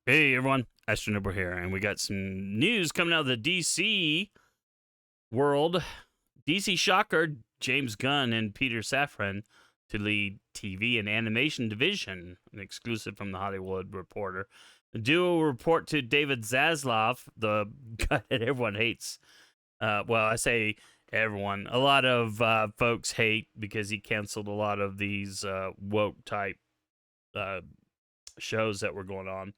Hey everyone, AstroNerdBoy here, and we got some news coming out of the DC world. DC shocker James Gunn and Peter Safran to lead TV and animation division, an exclusive from the Hollywood Reporter. The duo will report to David Zaslav, the guy that everyone hates. Well, I say everyone. A lot of folks hate because he canceled a lot of these woke type shows that were going on.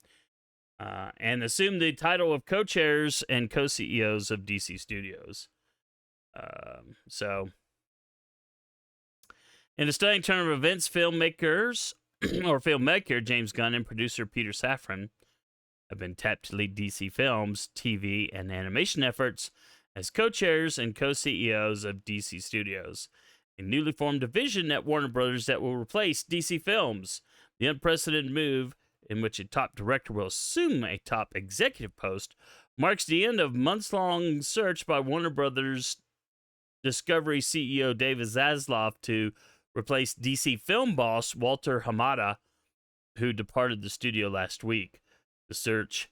And assumed the title of co-chairs and co-CEOs of DC Studios. So, in a stunning turn of events, filmmaker James Gunn and producer Peter Safran have been tapped to lead DC Films, TV, and animation efforts as co-chairs and co-CEOs of DC Studios, a newly formed division at Warner Brothers that will replace DC Films. The unprecedented move, in which a top director will assume a top executive post, marks the end of months-long search by Warner Brothers Discovery CEO David Zaslav to replace DC film boss Walter Hamada, who departed the studio last week. The search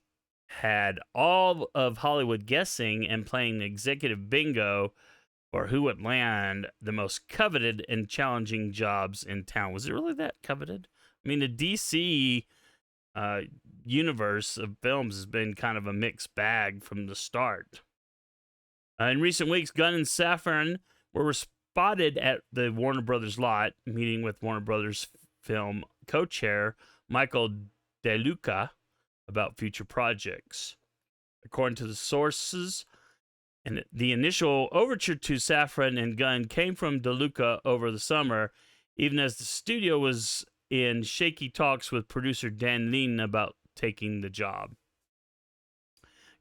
had all of Hollywood guessing and playing executive bingo for who would land the most coveted and challenging jobs in town. Was it really that coveted? I mean, the DC universe of films has been kind of a mixed bag from the start. In recent weeks, Gunn and Safran were spotted at the Warner Brothers lot, meeting with Warner Brothers film co-chair Michael DeLuca about future projects. According to the sources, and the initial overture to Safran and Gunn came from DeLuca over the summer, even as the studio was in shaky talks with producer Dan Lean about taking the job.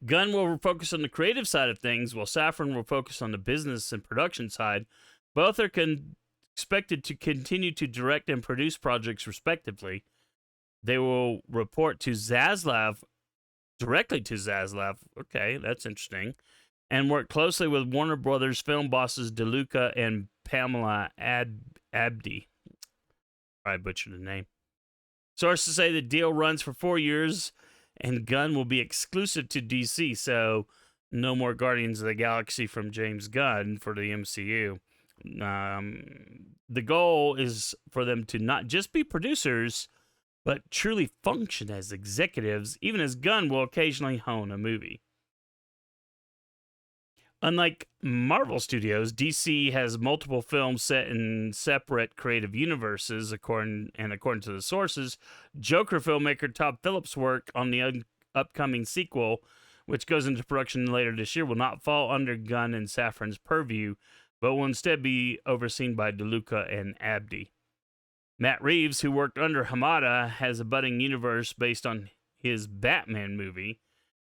Gunn will focus on the creative side of things, while Safran will focus on the business and production side. Both are expected to continue to direct and produce projects respectively. They will report to Zaslav, directly to Zaslav. Okay, that's interesting. And work closely with Warner Brothers film bosses DeLuca and Pamela Abdi. I butchered the name. Sources say the deal runs for 4 years, and Gunn will be exclusive to DC, so no more Guardians of the Galaxy from James Gunn for the MCU. The goal is for them to not just be producers, but truly function as executives, even as Gunn will occasionally hone a movie. Unlike Marvel Studios, DC has multiple films set in separate creative universes. According to the sources, Joker filmmaker Todd Phillips' work on the upcoming sequel, which goes into production later this year, will not fall under Gunn and Safran's purview, but will instead be overseen by DeLuca and Abdi. Matt Reeves, who worked under Hamada, has a budding universe based on his Batman movie.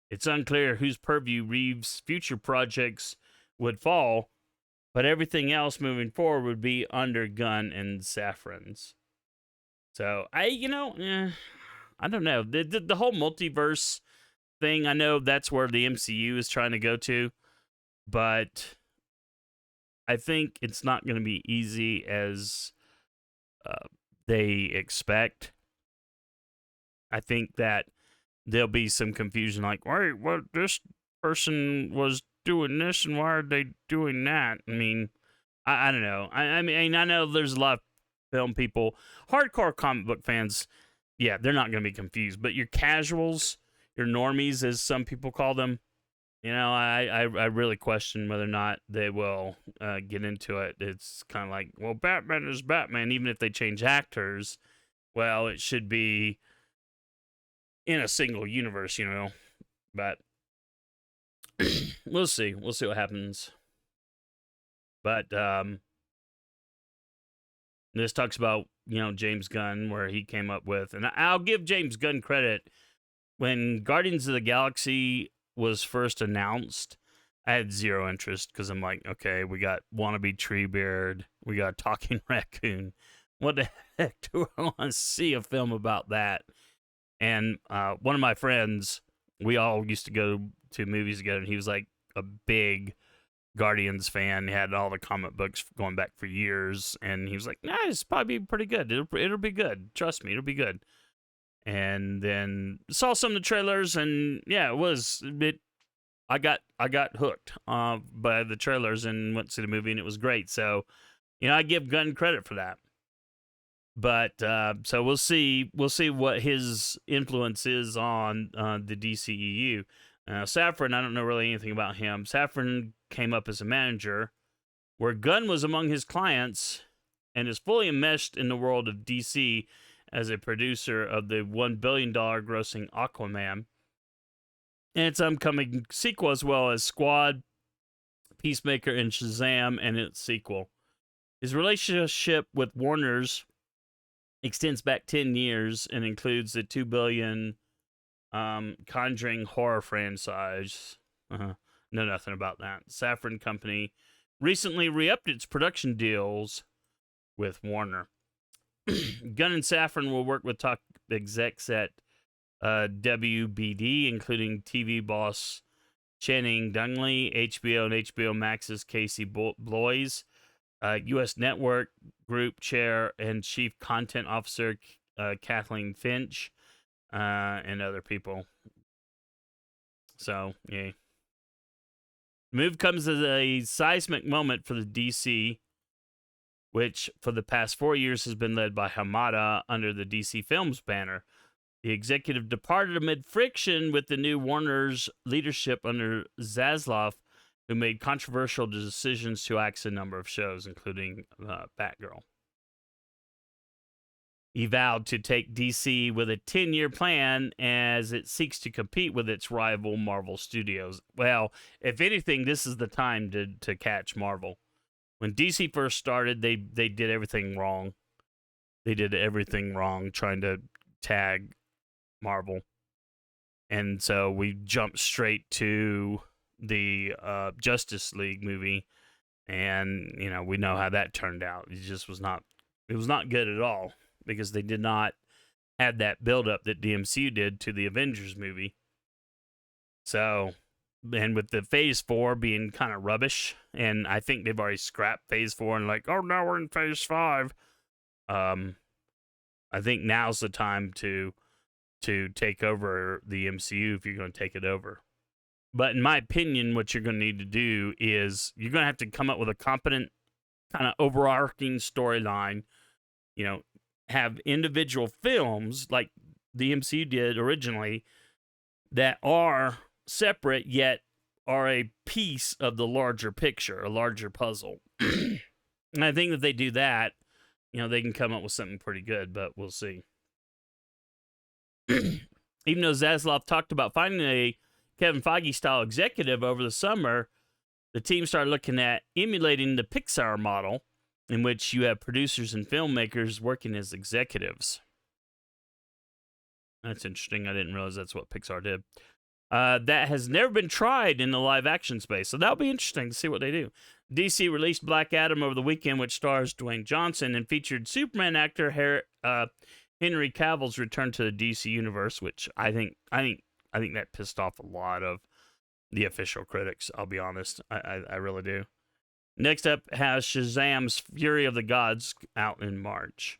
It's unclear whose purview Reeves' future projects would fall, but everything else moving forward would be under Gunn and Safran's. So, I don't know. The whole multiverse thing, I know that's where the MCU is trying to go to, but I think it's not going to be easy as they expect. I think that there'll be some confusion, like, wait, what, this person was doing this, and why are they doing that? I mean, I don't know. I mean, I know there's a lot of film people, hardcore comic book fans, yeah, they're not going to be confused, but your casuals, your normies, as some people call them, I really question whether or not they will get into it. It's kind of like, well, Batman is Batman, even if they change actors. Well, it should be in a single universe, but we'll see what happens. But this talks about James Gunn, where he came up with, and I'll give James Gunn credit. When Guardians of the Galaxy was first announced, I had zero interest because I'm like, okay, we got wannabe Treebeard, we got talking raccoon. What the heck do I want to see a film about that? And one of my friends, we all used to go to movies together, and he was like a big Guardians fan. He had all the comic books going back for years, and he was like, nah, it's probably pretty good. It'll be good. Trust me, it'll be good. and then saw some of the trailers, and yeah, it was a bit. I got hooked by the trailers and went to see the movie, and it was great. So, I give Gunn credit for that. But so we'll see what his influence is on the DCEU. Safran, I don't know really anything about him. Safran came up as a manager, where Gunn was among his clients, and is fully enmeshed in the world of DC as a producer of the $1 billion grossing Aquaman and its upcoming sequel, as well as Squad, Peacemaker, and Shazam and its sequel. His relationship with Warner's extends back 10 years and includes the $2 billion Conjuring horror franchise. Know nothing about that. Safran Company recently re-upped its production deals with Warner. Gunn and Safran will work with top execs at WBD, including TV boss Channing Dungley, HBO and HBO Max's Casey Bloys, U.S. Network Group Chair and Chief Content Officer Kathleen Finch, and other people. So, yeah. The move comes as a seismic moment for the DC, which for the past 4 years has been led by Hamada under the DC Films banner. The executive departed amid friction with the new Warner's leadership under Zaslav, who made controversial decisions to axe a number of shows, including Batgirl. He vowed to take DC with a 10-year plan as it seeks to compete with its rival Marvel Studios. Well, if anything, this is the time to catch Marvel. When DC first started, they did everything wrong. They did everything wrong trying to tag Marvel. And so we jumped straight to the Justice League movie, and we know how that turned out. It just was not good at all, because they did not have that build up that the MCU did to the Avengers movie. So, and with the Phase 4 being kind of rubbish, and I think they've already scrapped Phase 4 and like, oh, now we're in Phase 5. I think now's the time to take over the MCU if you're going to take it over. But in my opinion, what you're going to need to do is you're going to have to come up with a competent kind of overarching storyline, have individual films like the MCU did originally that are separate yet are a piece of the larger picture, a larger puzzle. And I think if they do that, they can come up with something pretty good, but we'll see. Even though Zaslav talked about finding a Kevin Feige-style executive over the summer, the team started looking at emulating the Pixar model, in which you have producers and filmmakers working as executives. That's interesting. I didn't realize that's what Pixar did. That has never been tried in the live-action space, so that'll be interesting to see what they do. DC released Black Adam over the weekend, which stars Dwayne Johnson and featured Superman actor Henry Cavill's return to the DC universe, which I think that pissed off a lot of the official critics. I'll be honest, I really do. Next up has Shazam's Fury of the Gods out in March.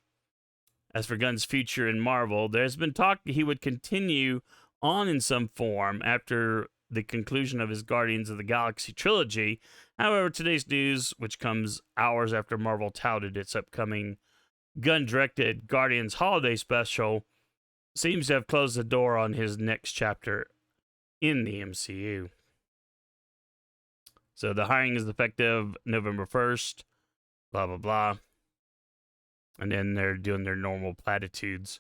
As for Gunn's future in Marvel, there's been talk he would continue on in some form after the conclusion of his Guardians of the Galaxy trilogy. However, today's news, which comes hours after Marvel touted its upcoming Gunn-directed Guardians holiday special, seems to have closed the door on his next chapter in the MCU. So the hiring is effective November 1st, blah, blah, blah. And then they're doing their normal platitudes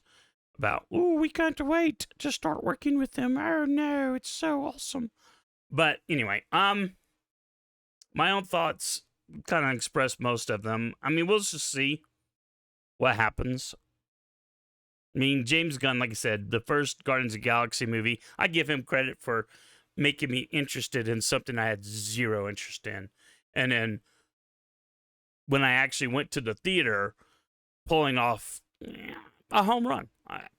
about, oh, we can't wait to start working with them. Oh, no, it's so awesome. But anyway, my own thoughts kind of express most of them. I mean, we'll just see what happens. I mean, James Gunn, like I said, the first Guardians of the Galaxy movie, I give him credit for making me interested in something I had zero interest in. And then when I actually went to the theater, pulling off a home run.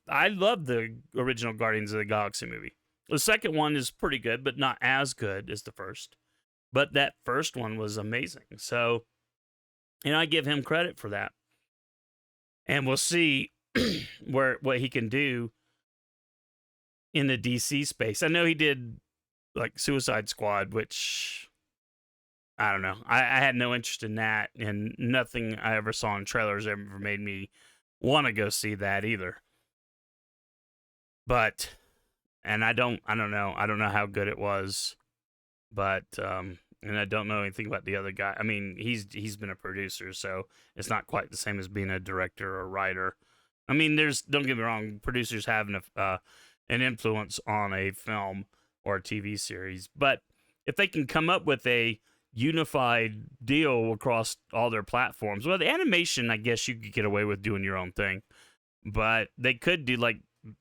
I love the original Guardians of the Galaxy movie. The second one is pretty good, but not as good as the first. But that first one was amazing. So, I give him credit for that. And we'll see what he can do in the DC space. I know he did like Suicide Squad, which I don't know. I had no interest in that, and nothing I ever saw in trailers ever made me want to go see that either. But and I don't know. I don't know how good it was, but and I don't know anything about the other guy. I mean, he's been a producer, so it's not quite the same as being a director or writer. I mean, there's don't get me wrong, producers have an influence on a film or a TV series, but if they can come up with a unified deal across all their platforms, well, the animation, I guess you could get away with doing your own thing, but they could do like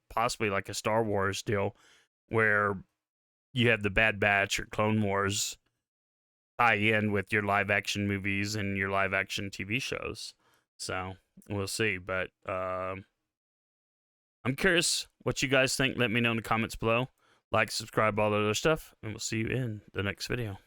possibly like a Star Wars deal where you have the Bad Batch or Clone Wars tie in with your live action movies and your live action TV shows. So we'll see. But I'm curious what you guys think. Let me know in the comments below. Like, subscribe, all that other stuff, and we'll see you in the next video.